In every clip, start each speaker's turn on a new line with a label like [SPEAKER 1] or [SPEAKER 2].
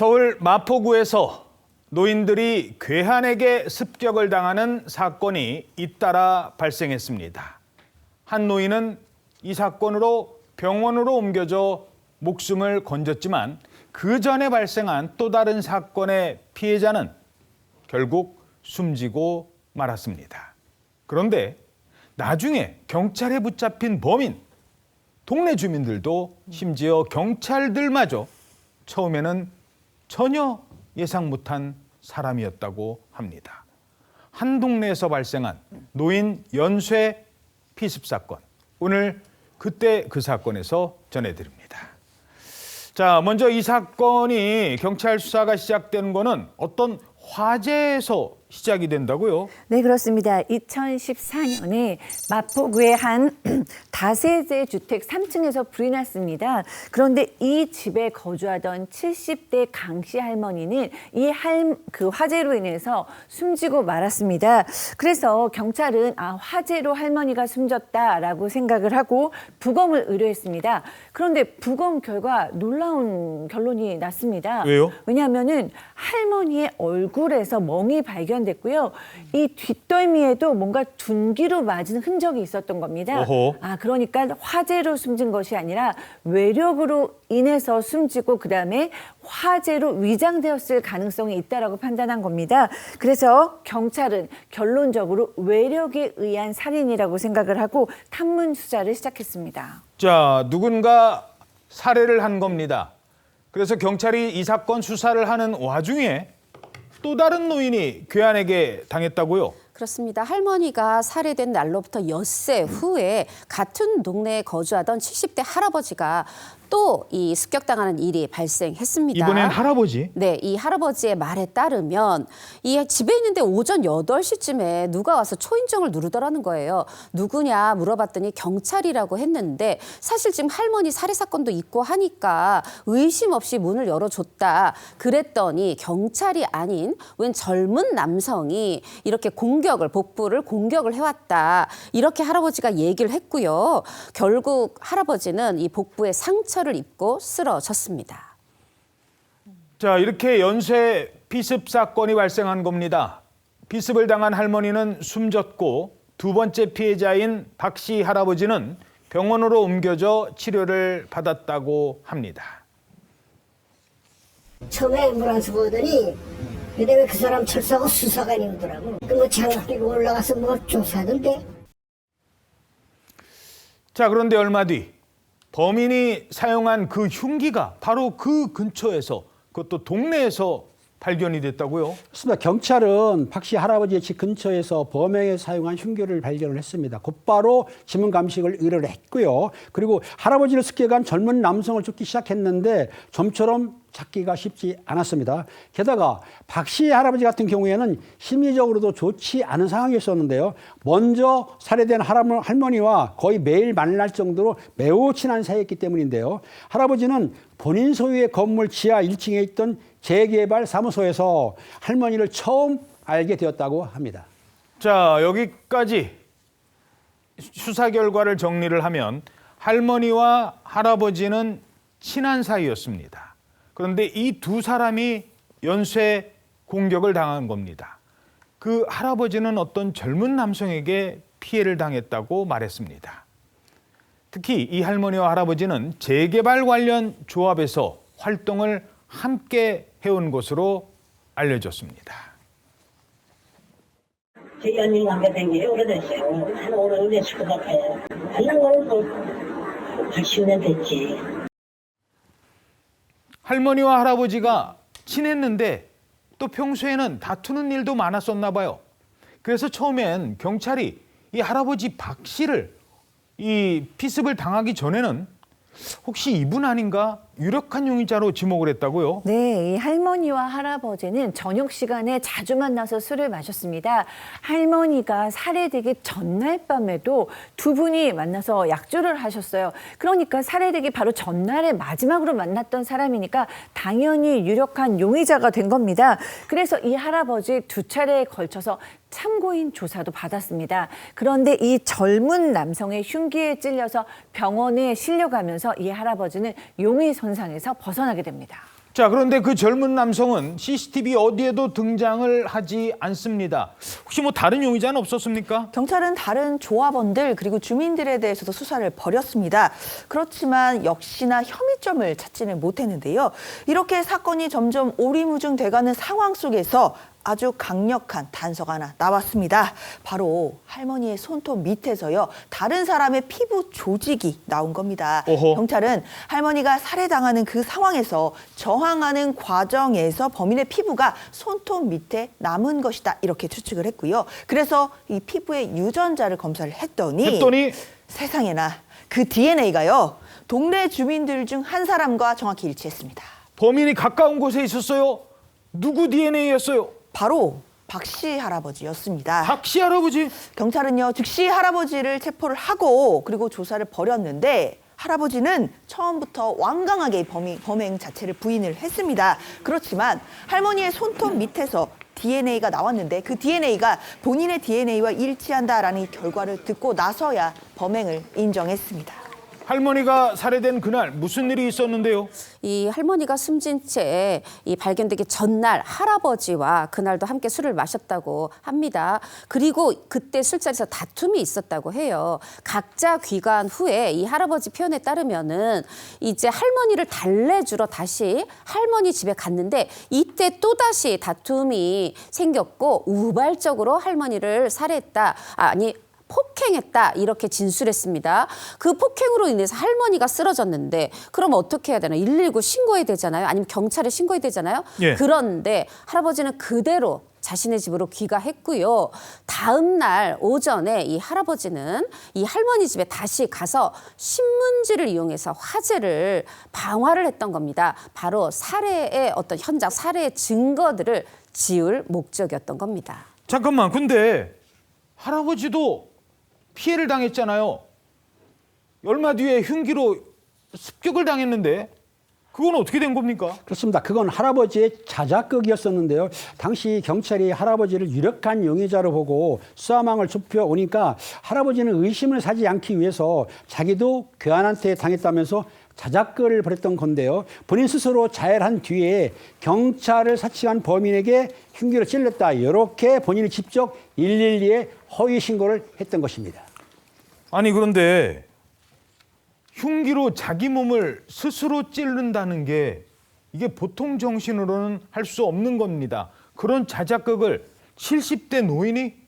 [SPEAKER 1] 서울 마포구에서 노인들이 괴한에게 습격을 당하는 사건이 잇따라 발생했습니다. 한 노인은 이 사건으로 병원으로 옮겨져 목숨을 건졌지만 그 전에 발생한 또 다른 사건의 피해자는 결국 숨지고 말았습니다. 그런데 나중에 경찰에 붙잡힌 범인, 동네 주민들도 심지어 경찰들마저 처음에는 전혀 예상 못한 사람이었다고 합니다. 한 동네에서 발생한 노인 연쇄 피습 사건. 오늘 그때 그 사건에서 전해드립니다. 자, 먼저 이 사건이 경찰 수사가 시작된 거는 어떤 화재에서 시작이 된다고요?
[SPEAKER 2] 네, 그렇습니다. 2014년에 마포구의 한 다세대 주택 3층에서 불이 났습니다. 그런데 이 집에 거주하던 70대 강씨 할머니는 그 화재로 인해서 숨지고 말았습니다. 그래서 경찰은 화재로 할머니가 숨졌다라고 생각을 하고 부검을 의뢰했습니다. 그런데 부검 결과 놀라운 결론이 났습니다.
[SPEAKER 1] 왜요?
[SPEAKER 2] 왜냐하면은 할머니의 얼굴에서 멍이 발견됐고요. 이 뒷덜미에도 뭔가 둔기로 맞은 흔적이 있었던 겁니다.
[SPEAKER 1] 어허.
[SPEAKER 2] 그러니까 화재로 숨진 것이 아니라 외력으로 인해서 숨지고 그다음에 화재로 위장되었을 가능성이 있다라고 판단한 겁니다. 그래서 경찰은 결론적으로 외력에 의한 살인이라고 생각을 하고 탐문 수사를 시작했습니다.
[SPEAKER 1] 자, 누군가 살해를 한 겁니다. 그래서 경찰이 이 사건 수사를 하는 와중에 또 다른 노인이 괴한에게 당했다고요?
[SPEAKER 3] 그렇습니다. 할머니가 살해된 날로부터 엿새 후에 같은 동네에 거주하던 70대 할아버지가 또 이 습격당하는 일이 발생했습니다.
[SPEAKER 1] 이번엔 할아버지?
[SPEAKER 3] 네, 이 할아버지의 말에 따르면 이 집에 있는데 오전 8시쯤에 누가 와서 초인종을 누르더라는 거예요. 누구냐 물어봤더니 경찰이라고 했는데 사실 지금 할머니 살해 사건도 있고 하니까 의심 없이 문을 열어줬다. 그랬더니 경찰이 아닌 웬 젊은 남성이 이렇게 복부를 공격을 해왔다. 이렇게 할아버지가 얘기를 했고요. 결국 할아버지는 이 복부에 상처를 입고 쓰러졌습니다.
[SPEAKER 1] 자, 이렇게 연쇄 피습 사건이 발생한 겁니다. 피습을 당한 할머니는 숨졌고 두 번째 피해자인 박 씨 할아버지는 병원으로 옮겨져 치료를 받았다고 합니다.
[SPEAKER 4] 처음에 앰뷸런스 보더니 그다음에 그 사람 철수하고 수사관이 오더라고. 그 장갑 끼고 올라가서 조사하던데.
[SPEAKER 1] 자, 그런데 얼마 뒤 범인이 사용한 그 흉기가 바로 그 근처에서, 그것도 동네에서 발견이 됐다고요?
[SPEAKER 5] 그렇습니다. 경찰은 박 씨 할아버지의 집 근처에서 범행에 사용한 흉기를 발견을 했습니다. 곧바로 지문 감식을 의뢰를 했고요. 그리고 할아버지를 습격한 젊은 남성을 쫓기 시작했는데 좀처럼 찾기가 쉽지 않았습니다. 게다가 박 씨 할아버지 같은 경우에는 심리적으로도 좋지 않은 상황이었었는데요. 먼저 살해된 할머니와 거의 매일 만날 정도로 매우 친한 사이였기 때문인데요. 할아버지는 본인 소유의 건물 지하 1층에 있던 재개발 사무소에서 할머니를 처음 알게 되었다고 합니다.
[SPEAKER 1] 자, 여기까지 수사 결과를 정리를 하면 할머니와 할아버지는 친한 사이였습니다. 그런데 이 두 사람이 연쇄 공격을 당한 겁니다. 그 할아버지는 어떤 젊은 남성에게 피해를 당했다고 말했습니다. 특히 이 할머니와 할아버지는 재개발 관련 조합에서 활동을 함께 해온 것으로 알려졌습니다.
[SPEAKER 4] 저 연인 관계 된 게 오래됐어요. 한 5년 됐을 것 같아요. 만난 거는 또 80년 됐지.
[SPEAKER 1] 할머니와 할아버지가 친했는데 또 평소에는 다투는 일도 많았었나 봐요. 그래서 처음엔 경찰이 이 할아버지 박 씨를 이 피습을 당하기 전에는 혹시 이분 아닌가 유력한 용의자로 지목을 했다고요?
[SPEAKER 2] 네, 이 할머니와 할아버지는 저녁 시간에 자주 만나서 술을 마셨습니다. 할머니가 살해되기 전날 밤에도 두 분이 만나서 약주를 하셨어요. 그러니까 살해되기 바로 전날에 마지막으로 만났던 사람이니까 당연히 유력한 용의자가 된 겁니다. 그래서 이 할아버지 두 차례에 걸쳐서 참고인 조사도 받았습니다. 그런데 이 젊은 남성의 흉기에 찔려서 병원에 실려가면서 이 할아버지는 용의 선상에서 벗어나게 됩니다.
[SPEAKER 1] 자, 그런데 그 젊은 남성은 CCTV 어디에도 등장을 하지 않습니다. 혹시 뭐 다른 용의자는 없었습니까?
[SPEAKER 6] 경찰은 다른 조합원들 그리고 주민들에 대해서도 수사를 벌였습니다. 그렇지만 역시나 혐의점을 찾지는 못했는데요. 이렇게 사건이 점점 오리무중돼가는 상황 속에서 아주 강력한 단서가 하나 나왔습니다. 바로 할머니의 손톱 밑에서요. 다른 사람의 피부 조직이 나온 겁니다.
[SPEAKER 1] 어허.
[SPEAKER 6] 경찰은 할머니가 살해당하는 그 상황에서 저항하는 과정에서 범인의 피부가 손톱 밑에 남은 것이다 이렇게 추측을 했고요. 그래서 이 피부의 유전자를 검사를 했더니 세상에나 그 DNA가요. 동네 주민들 중 한 사람과 정확히 일치했습니다.
[SPEAKER 1] 범인이 가까운 곳에 있었어요? 누구 DNA였어요?
[SPEAKER 6] 바로 박씨 할아버지였습니다.
[SPEAKER 1] 박씨 할아버지?
[SPEAKER 6] 경찰은요 즉시 할아버지를 체포를 하고 그리고 조사를 벌였는데 할아버지는 처음부터 완강하게 범행 자체를 부인을 했습니다. 그렇지만 할머니의 손톱 밑에서 DNA가 나왔는데 그 DNA가 본인의 DNA와 일치한다라는 결과를 듣고 나서야 범행을 인정했습니다.
[SPEAKER 1] 할머니가 살해된 그날 무슨 일이 있었는데요?
[SPEAKER 3] 이 할머니가 숨진 채 이 발견되기 전날 할아버지와 그날도 함께 술을 마셨다고 합니다. 그리고 그때 술자리에서 다툼이 있었다고 해요. 각자 귀가한 후에 이 할아버지 표현에 따르면은 이제 할머니를 달래주러 다시 할머니 집에 갔는데 이때 또다시 다툼이 생겼고 우발적으로 할머니를 살해했다. 폭행했다 이렇게 진술했습니다. 그 폭행으로 인해서 할머니가 쓰러졌는데 그럼 어떻게 해야 되나? 119 신고해야 되잖아요. 아니면 경찰에 신고해야 되잖아요.
[SPEAKER 1] 예.
[SPEAKER 3] 그런데 할아버지는 그대로 자신의 집으로 귀가했고요. 다음 날 오전에 이 할아버지는 이 할머니 집에 다시 가서 신문지를 이용해서 화재를 방화를 했던 겁니다. 바로 살해의 어떤 현장, 살해의 증거들을 지울 목적이었던 겁니다.
[SPEAKER 1] 잠깐만, 근데 할아버지도 피해를 당했잖아요. 얼마 뒤에 흉기로 습격을 당했는데 그건 어떻게 된 겁니까?
[SPEAKER 5] 그렇습니다. 그건 할아버지의 자작극이었었는데요. 당시 경찰이 할아버지를 유력한 용의자로 보고 수사망을 좁혀오니까 할아버지는 의심을 사지 않기 위해서 자기도 괴한한테 당했다면서 자작극을 벌였던 건데요. 본인 스스로 자해한 뒤에 경찰을 사칭한 범인에게 흉기로 찔렀다. 이렇게 본인이 직접 112에 허위 신고를 했던 것입니다.
[SPEAKER 1] 아니, 그런데 흉기로 자기 몸을 스스로 찌른다는 게 이게 보통 정신으로는 할 수 없는 겁니다. 그런 자작극을 70대 노인이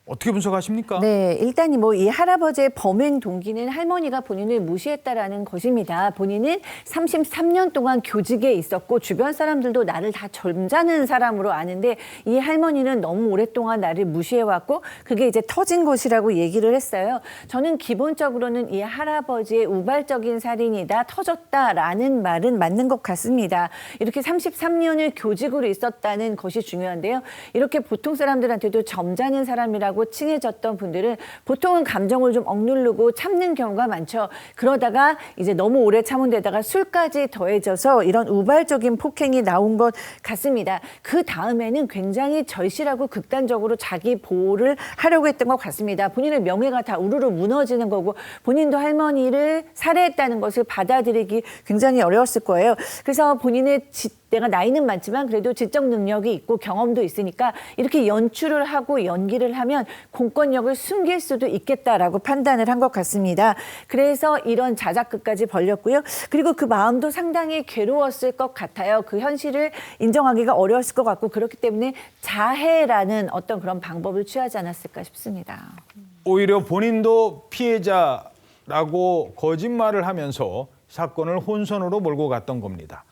[SPEAKER 1] 어떻게 분석하십니까?
[SPEAKER 2] 네, 일단 이 할아버지의 범행 동기는 할머니가 본인을 무시했다라는 것입니다. 본인은 33년 동안 교직에 있었고 주변 사람들도 나를 다 점잖은 사람으로 아는데 이 할머니는 너무 오랫동안 나를 무시해왔고 그게 이제 터진 것이라고 얘기를 했어요. 저는 기본적으로는 이 할아버지의 우발적인 살인이다, 터졌다라는 말은 맞는 것 같습니다. 이렇게 33년을 교직으로 있었다는 것이 중요한데요. 이렇게 보통 사람들한테도 점잖은 사람이라고 칭해졌던 분들은 보통은 감정을 좀 억누르고 참는 경우가 많죠. 그러다가 이제 너무 오래 참은 데다가 술까지 더해져서 이런 우발적인 폭행이 나온 것 같습니다. 그 다음에는 굉장히 절실하고 극단적으로 자기 보호를 하려고 했던 것 같습니다. 본인의 명예가 다 우르르 무너지는 거고 본인도 할머니를 살해했다는 것을 받아들이기 굉장히 어려웠을 거예요. 그래서 본인의 내가 나이는 많지만 그래도 지적 능력이 있고 경험도 있으니까 이렇게 연출을 하고 연기를 하면 공권력을 숨길 수도 있겠다라고 판단을 한 것 같습니다. 그래서 이런 자작극까지 벌였고요. 그리고 그 마음도 상당히 괴로웠을 것 같아요. 그 현실을 인정하기가 어려웠을 것 같고 그렇기 때문에 자해라는 어떤 그런 방법을 취하지 않았을까 싶습니다.
[SPEAKER 1] 오히려 본인도 피해자라고 거짓말을 하면서 사건을 혼선으로 몰고 갔던 겁니다.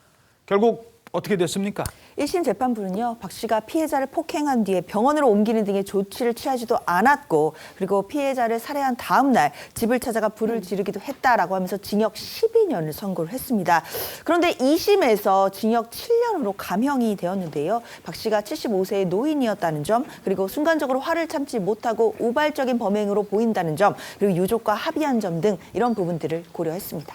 [SPEAKER 1] 결국 어떻게 됐습니까?
[SPEAKER 6] 1심 재판부는요. 박 씨가 피해자를 폭행한 뒤에 병원으로 옮기는 등의 조치를 취하지도 않았고 그리고 피해자를 살해한 다음 날 집을 찾아가 불을 지르기도 했다라고 하면서 징역 12년을 선고를 했습니다. 그런데 2심에서 징역 7년으로 감형이 되었는데요. 박 씨가 75세의 노인이었다는 점 그리고 순간적으로 화를 참지 못하고 우발적인 범행으로 보인다는 점 그리고 유족과 합의한 점 등 이런 부분들을 고려했습니다.